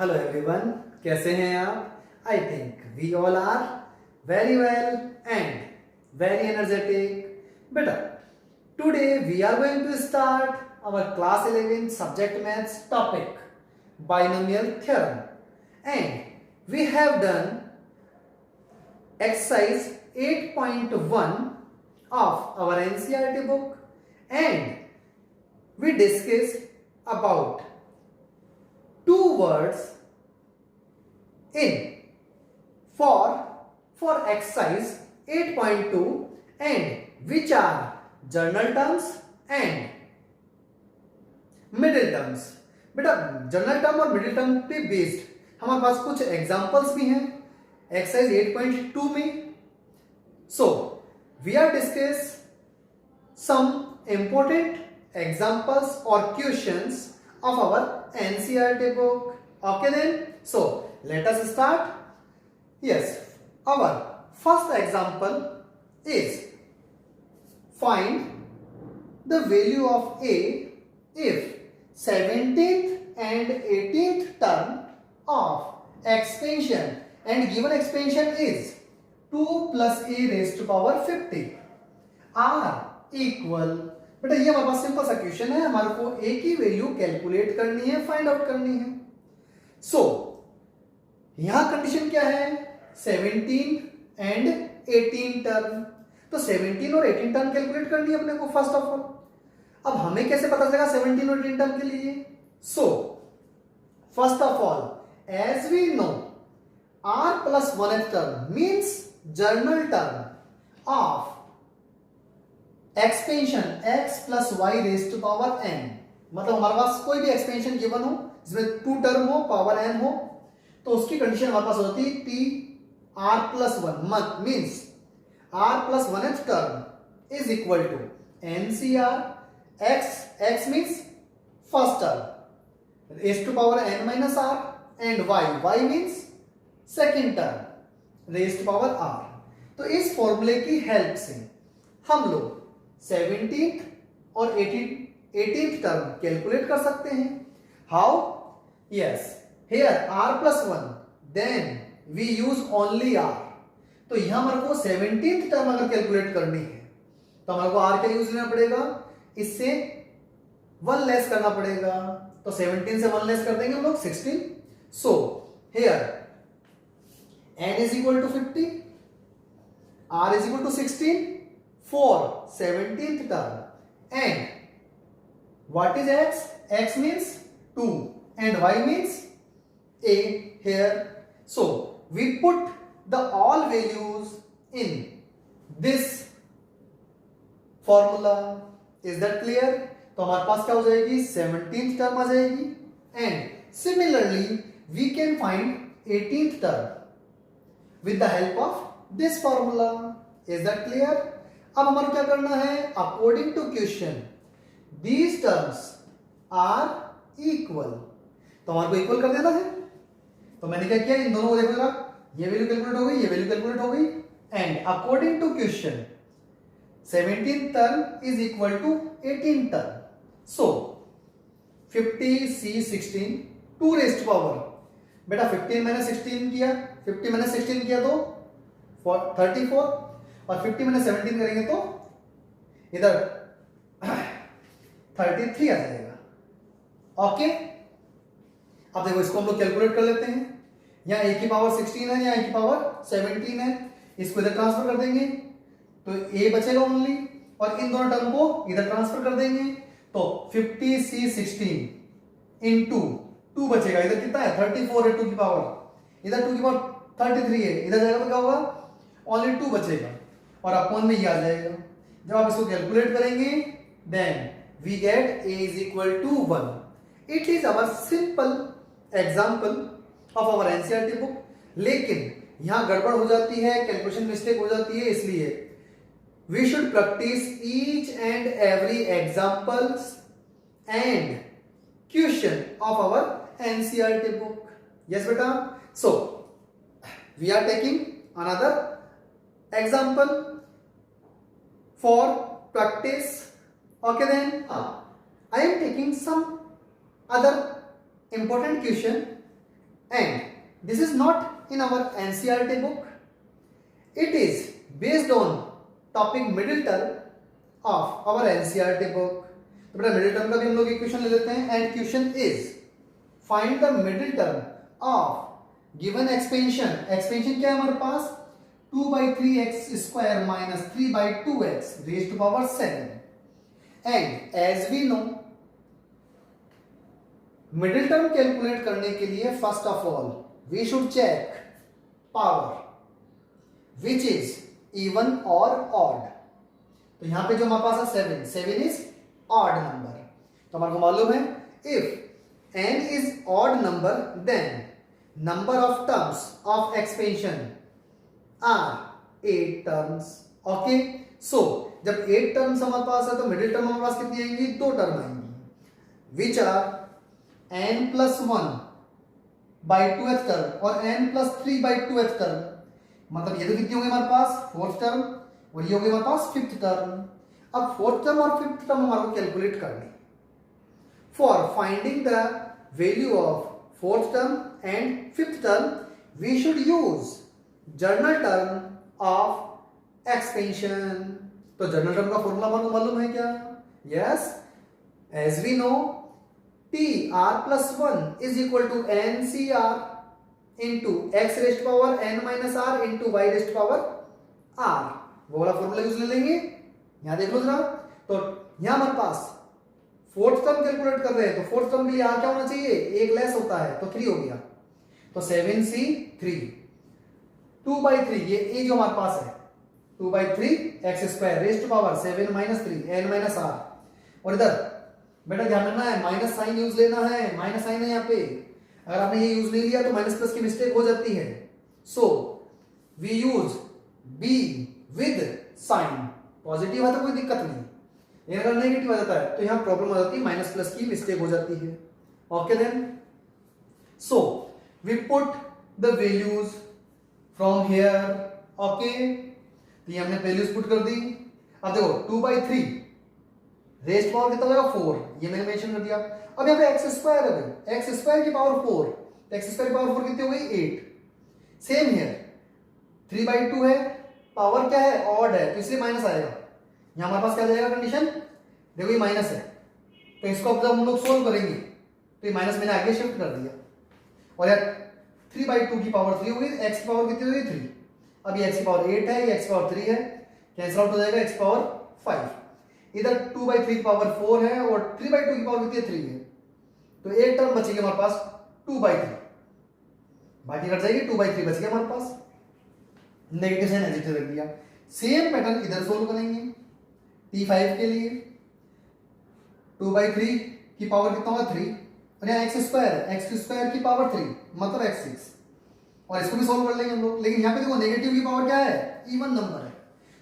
Hello everyone, कैसे हैं आप? I think we all are very well and very energetic. बेटा, today we are going to start our class 11 subject maths topic, binomial theorem, and we have done exercise 8.1 of our NCERT book, and we discussed about two words in for exercise 8.2, and which are journal terms and middle terms. बेटा, general term और middle term पे based हमारे पास कुछ examples भी हैं exercise 8.2 में। So we are discuss some important examples और questions of our NCERT book. Okay then, so let us start. Yes, our first example is find the value of a if 17th and 18th term of expansion and given expansion is 2 plus a raised to power 50 are equal। बेटा, ये हमारे पास simple सा question है, हमारे को a की value calculate करनी है, फाइंड आउट करनी है। सो यहां कंडीशन क्या है? 17 एंड 18 टर्म। तो 17 और 18 टर्म कैलकुलेट करनी है अपने को फर्स्ट ऑफ ऑल। अब हमें कैसे पता चलेगा 17 और 18 टर्म के लिए? So first of all, as we know, r plus 1th term means general term of expansion x plus y raise to power n। मतलब हमारे पास कोई भी एक्सपेंशन गिवन हो जिसमें 2 टर्म हो, पावर n हो, तो उसकी कंडीशन हमारे पास होती है t r plus 1 means r plus 1th term is equal to ncr x means first term raised to power n minus r, and y means second term raised to power r। तो इस फॉर्मूले की help से हम लोग 17th और 18th term calculate कर सकते हैं। How? Yes, here r plus 1, then we use only r। तो यहां हमारे को 17th टर्म अगर कैलकुलेट करनी है तो हमारे को r क्या यूज लेना पड़ेगा? इससे 1 लेस करना पड़ेगा। तो 17 से 1 लेस कर देंगे हम लोग 16। So here n is equal to 50, r is equal to 16 for 17th term, and what is x? x means 2 एंड y means a here। So we put the all values in this formula. Is that clear? तो हमारे पास क्या हो जाएगी? 17th term आ जाएगी, and similarly we can find 18th term with the help of this formula. Is that clear? अब हमारे क्या करना है? According to question these terms are equal. तो हमारे को इक्वल कर देना है। तो मैंने क्या किया? इन दोनों को देखो जरा, ये वैल्यू कैलकुलेट हो गई, ये वैल्यू कैलकुलेट हो गई, and according to question 17th term is equal to 18th term. So 50c16 2 raised to power। बेटा 15 मैंने 16 किया, 50 मैंने 16 किया तो 34, और 50 मैंने 17 करेंगे तो इधर 33 आ जाएगा। ओके, अब देखो इसको हम लोग कैलकुलेट कर लेते हैं। यहाँ a की पावर 16 है, यहाँ a की पावर 17 है, इसको इधर ट्रांसफर कर देंगे तो a बचेगा ओनली, और इन दोनों टर्म को इधर ट्रांसफर कर देंगे तो 50c16 इनटू 2 बचेगा। इधर कितना है? 34 है 2 की पावर, इधर 2 की पावर 33 है, इधर जाएगा तो क्या होगा? ओनली 2 बचेगा, और अपॉन में ये आ जाएगा। जब आप इसको कैलकुलेट करेंगे then we get a is equal to 1। It is our simple example of our NCERT book. लेकिन यहां गड़बड़ हो जाती है, कैलकुलेशन मिस्टेक हो जाती है, इसलिए we should practice each and every examples and question of our NCERT book। Yes beta, so we are taking another example for practice। Okay then, I am taking some other important question and this is not in our NCERT book. It is based on topic middle term of our NCERT book. तो बेटा middle term का भी हम लोग equation ले लेते हैं and question is find the middle term of given expansion. Expansion क्या है हमारे पास 2/3x² minus 3/2x raised to power 7. And as we know, middle term calculate करने के लिए first of all we should check power which is even और odd. तो यहां पे जो हमारे पास है 7 इज ऑड नंबर. तो हमारे को मालूम है if n is odd number then number of terms of expansion are 8 terms. Okay, so जब 8 टर्म्स हमारे पास है तो मिडिल टर्म हमारे पास कितनी आएंगी? 2 टर्म आएंगी विच आर n+1/2th टर्म और n+3/2th टर्म. मतलब ये तो कितनी होगी हमारे पास? 4th टर्म और ये होगी हमारे पास 5th टर्म. अब 4th टर्म और 5th टर्म हमारे को कैलकुलेट करनी. For finding the value of 4th term and 5th term we should use general term of expansion. तो जर्नल टर्म का फॉर्मूला हमारे को मालूम है क्या? Yes, as we know TR+1 is equal to NCR into x raised to power n minus r into y raised to power r. वो वाला formula use ले लेंगे. यहां देख लो जरा. तो यहां हमारे पास 4th टर्म कैलकुलेट कर रहे हैं तो 4th टर्म के लिए r क्या होना चाहिए? एक लेस होता है तो 3 हो गया. तो 7c3 2/3 ये जो हमारे पास है 2/3x² raised to power 7 - 3 n minus r. और इधर बेटा ध्यान रखना है माइनस साइन यूज लेना है. माइनस साइन है यहाँ पे. अगर आपने ये यूज नहीं लिया तो माइनस प्लस की मिस्टेक हो जाती है. So we use b with sign. Positive है तो कोई दिक्कत नहीं, लेकिन अगर नेगेटिव आ जाता है तो यहाँ प्रॉब्लम आ जाती है, माइनस प्लस की मिस्टेक हो जाती है. Okay then, so we put the values from here. Okay, तो ये हमने वैल्यूज पुट कर दी. अब देखो 2/3 रेस्ट पावर कितना हो जाएगा? 4. ये मैंने मेंशन कर दिया. अब यहाँ पे x² है भाई, x² की पावर 4 तो x² की पावर 4 कितनी हो गई? 8. सेम हियर 3/2 है, पावर क्या है? ऑड है, तो इसलिए माइनस आएगा. यहाँ हमारे पास क्या जाएगा कंडीशन? देखो ये माइनस है तो इसको अब जब हम लोग सोल्व करेंगे तो ये माइनस मैंने आगे शिफ्ट कर दिया. और यार 3/2 की पावर 3 होगी, x की पावर कितनी होगी? 3. अब ये x की पावर 8 है, ये x की पावर 3 है, कैंसिल आउट हो जाएगा x की पावर 5. इधर 2/3 की पावर 4 है और 3/2 की पावर कितनी है? 3 है. तो एक टर्म बचेगी हमारे पास 2/3, बाकी कट जाएगी. 2/3 बच गया हमारे पास. नेगेटिव साइन एडिटिव रख दिया. सेम पैटर्न इधर सोल्व करेंगे. T5 के लिए 2/3 की पावर कितना होगा? 3 और यहाँ x² है, x² की पावर 3 मतलब x6 और इसको भी सोल्व कर लेंगे हम लोग. लेकिन यहाँ पे देखो नेगेटिव की पावर क्या है? इवन नंबर है.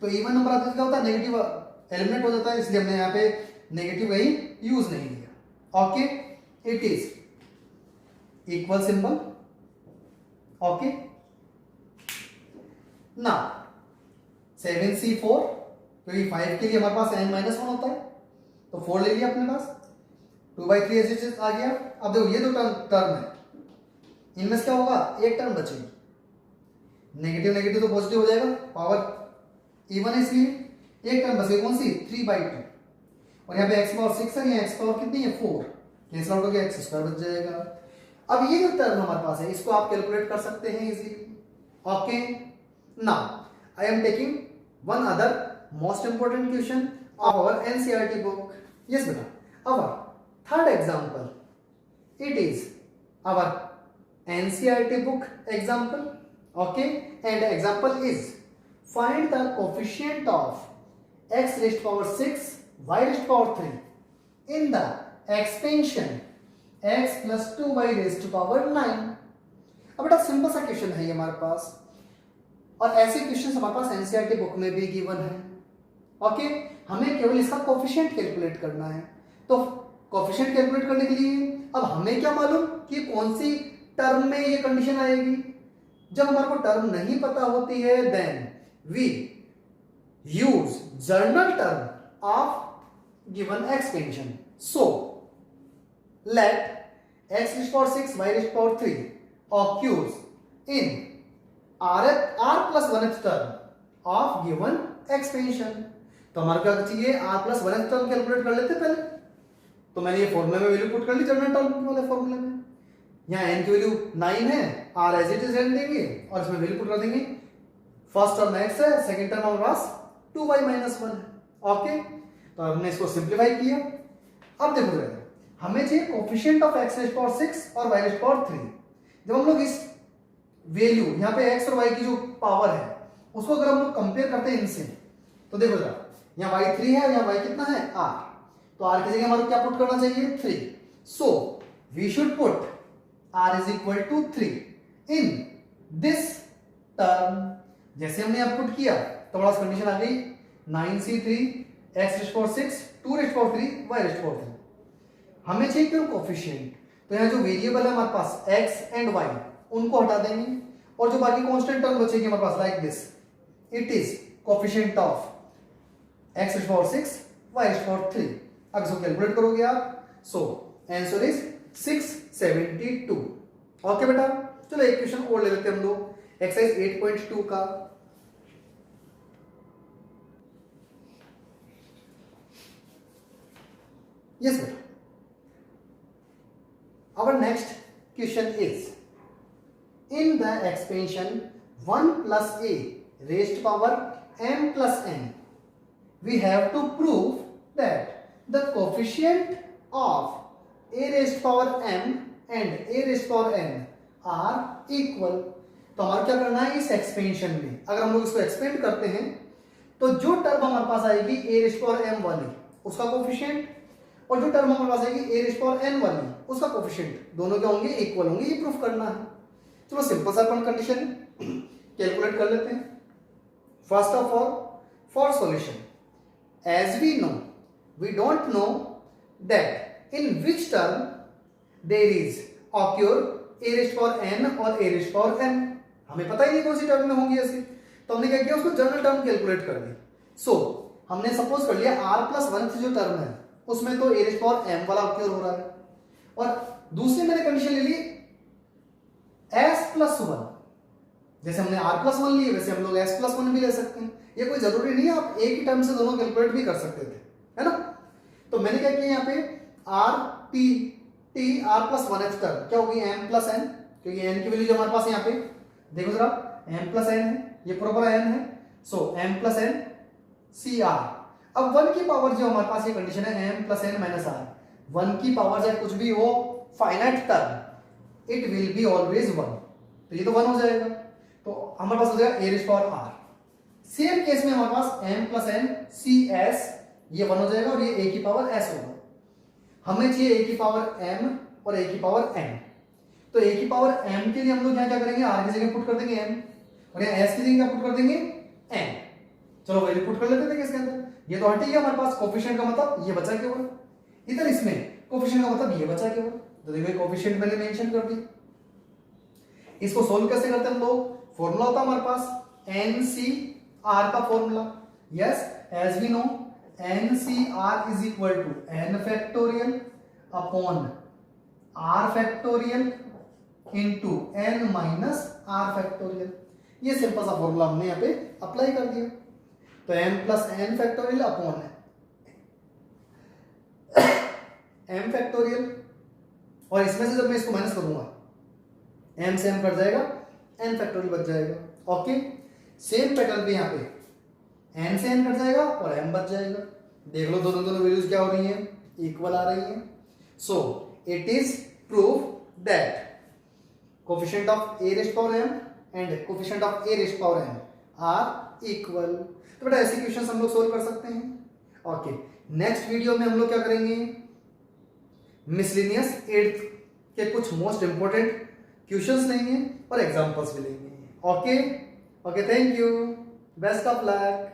तो इवन नंबर आते क्या होता है? नेगेटिव एलिमिनेट हो जाता है, इसलिए हमने यहाँ पे नेगेटिव कहीं यूज नहीं किया. Okay, it is equal symbol. Okay, now 7c4 क्योंकि 5 के लिए हमारे पास n-1 होता है तो 4 ले लिया अपने पास. 2/3 ऐसे आ गया. अब देखो ये दो टर्म है, इनमें से क्या होगा? एक टर्म बचेगी. नेगेटिव नेगेटिव तो पॉजिटिव हो जाएगा, पावर इवन है इसलिए एक टर्म बचेगी. कौन सी? 3/2. और यहाँ पे x पावर 6 है, यहाँ x पावर कितनी है? 4. कैंसिल आउट हो गया, x² बच जाएगा. अब ये जो टर्म हमारे पास है इसको आप कैलकुलेट कर सकते हैं easily. Okay, now I am taking one other most important question of our NCERT book. Yes बेटा, our third example, it is our NCERT book example. Okay, and example is find the coefficient of x raised to power 6 y raised to power 3 in the expansion x plus 2y raised to power 9. अब बेटा simple सा question है ये हमारे पास और ऐसे question हमारे पास NCERT book में भी गिवन है. ओके, हमें केवल इसका कोफिशिएंट कैलकुलेट करना है. तो कोफिशिएंट कैलकुलेट करने के लिए अब हमें क्या मालूम कि कौन सी टर्म में ये कंडीशन आएगी. जब हमारे को टर्म नहीं पता होती है then we use general term of given expansion. So let x raised to power 6 y raised to power 3 occurs in r plus 1th term of given expansion। तो हमारे क्या चाहिए, r plus 1th term calculate कर लेते पहले। तो मैंने ये फॉर्मूले में वैल्यू पुट कर ली जनरल टर्म वाले फॉर्मूले में। यहाँ n की वैल्यू 9 है, r एज इट इज रहने देंगे और इसमें वैल्यू पुट कर देंगे। फर्स्ट टर्म x है, सेकंड टर्म हमारे पास 2y minus 1 है। ओके, तो हमने इसको सिंप्लीफाई किया। अब देखो जरा, हमें चाहिए coefficient of x raise power 6 और y रेज़ पावर 3। जब हम लोग इस वैल्यू यहाँ पे x और y की जो पावर है उसको अगर हम लोग कंपेयर करते हैं इनसे, तो देखो जरा, यहाँ y 3 है, यहाँ y कितना है r, तो r की जगह हमारे क्या पुट करना चाहिए 3। So we should put r is equal to 3 in this term. जैसे हमने यहाँ पुट किया तो हमारा कंडीशन आ गई 9c3 x raise power 6 2 rays power 3 y raise power 3। हमें चाहिए क्यों कोफिशिएंट, तो यहाँ जो वेरिएबल है हमारे पास x एंड y उनको हटा देंगे और जो बाकी कांस्टेंट टर्म बचेगी हमारे पास like this, it is coefficient of x raise power 6 y raise power 3। अब इसको कैलकुलेट करोगे आप, सो आंसर इज 672। ओके बेटा, चलो एक क्वेश्चन और ले लेते हैं हम लोग, एक्सरसाइज 8.2 का। यस बेटा, our next question is, in the expansion 1 plus a raised to power m plus n, we have to prove that the coefficient of a raised to power m and a raised to power n are equal। तो हमारा क्या करना है इस expansion में, अगर हम लोग इसको एक्सपेंड करते हैं तो जो टर्म हमारे पास आएगी a raised to power m वाली उसका कोफिशिएंट, और जो टर्म हमारे पास आएगी a raised to power n वाली उसका कोफिशिएंट, दोनों क्या होंगे इक्वल होंगे, ये प्रूफ करना है। चलो सिंपल सा अपन कंडीशन कैलकुलेट कर लेते हैं। First of all, for solution as we know we don't know that in which term there is occur a raised to power n और a raised to power n, हमें पता ही नहीं कौन सी term में होंगी ऐसी, तो हमने क्या किया उसको जनरल टर्म कैलकुलेट कर दी। सो हमने सपोज कर लिया r प्लस 1 जो टर्म है उसमें तो a raised to power m वाला ऑक्योर हो रहा है, और दूसरी मैंने कंडीशन ले ली s प्लस 1। जैसे हमने r प्लस 1 लिए वैसे हम लोग s प्लस 1 भी ले सकते हैं, ये कोई जरूरी नहीं है, आप एक ही टर्म से दोनों कैलकुलेट भी कर सकते थे, है ना। तो मैंने क्या किया यहाँ पे r t r plus 1th term क्या होगी m प्लस n, क्योंकि n की वैल्यू जो हमारे पास यहाँ पे देखो जरा m प्लस n है, ये प्रॉपर n है, सो m प्लस n सी r। अब 1 की पावर जो हमारे पास ये कंडीशन है m plus n minus r, 1 की पावर चाहे कुछ भी हो finite term it will be always 1, तो ये तो 1 हो जाएगा, तो हमारे पास हो जाएगा a raise power r। Same case में हमारे पास m प्लस n सी s, ये 1 हो जाएगा और ये a की पावर s होगा। हमें चाहिए a की पावर m और a की पावर n, तो a की पावर m के लिए हम लोग यहाँ क्या करेंगे, r की जगह पुट कर देंगे m और यहाँ s की जगह क्या पुट कर देंगे n। चलो वैल्यू पुट कर लेते थे इसके अंदर, ये तो हटी है हमारे पास, कोफिशिएंट का मतलब ये बचा केवल, इधर इसमें कोफिशिएंट का मतलब ये बचा केवल, तो देखो कोफिशिएंट मैंने मेंशन कर दी। इसको सोल्व कैसे करते हैं हम लोग, फॉर्मूला होता है हमारे पास NCR का formula, yes as we know NCR is equal to n factorial upon r factorial into n minus r factorial. ये सिंपल सा फॉर्मूला हमने यहाँ पे अप्लाई कर दिया, तो m plus n factorial upon m factorial, और इसमें से जब मैं इसको माइनस करूंगा m से m कट जाएगा, n फैक्टोरियल बच जाएगा। ओके, सेम पैटर्न पे यहाँ पे n से n कट जाएगा और m बच जाएगा। देख लो दोनों वैल्यूज क्या हो रही हैं, इक्वल आ रही हैं। So it is proof that coefficient of a raise power m and coefficient of a raise power n are equal. तो बेटा ऐसे क्वेश्चंस हम लोग सोल्व कर सकते हैं। ओके, नेक्स्ट वीडियो में हम लोग क्या करेंगे, मिसलिनियस 8th के कुछ मोस्ट इंपोर्टेंट क्वेश्चंस लेंगे और एग्जांपल्स भी लेंगे। Okay, thank you, best of luck.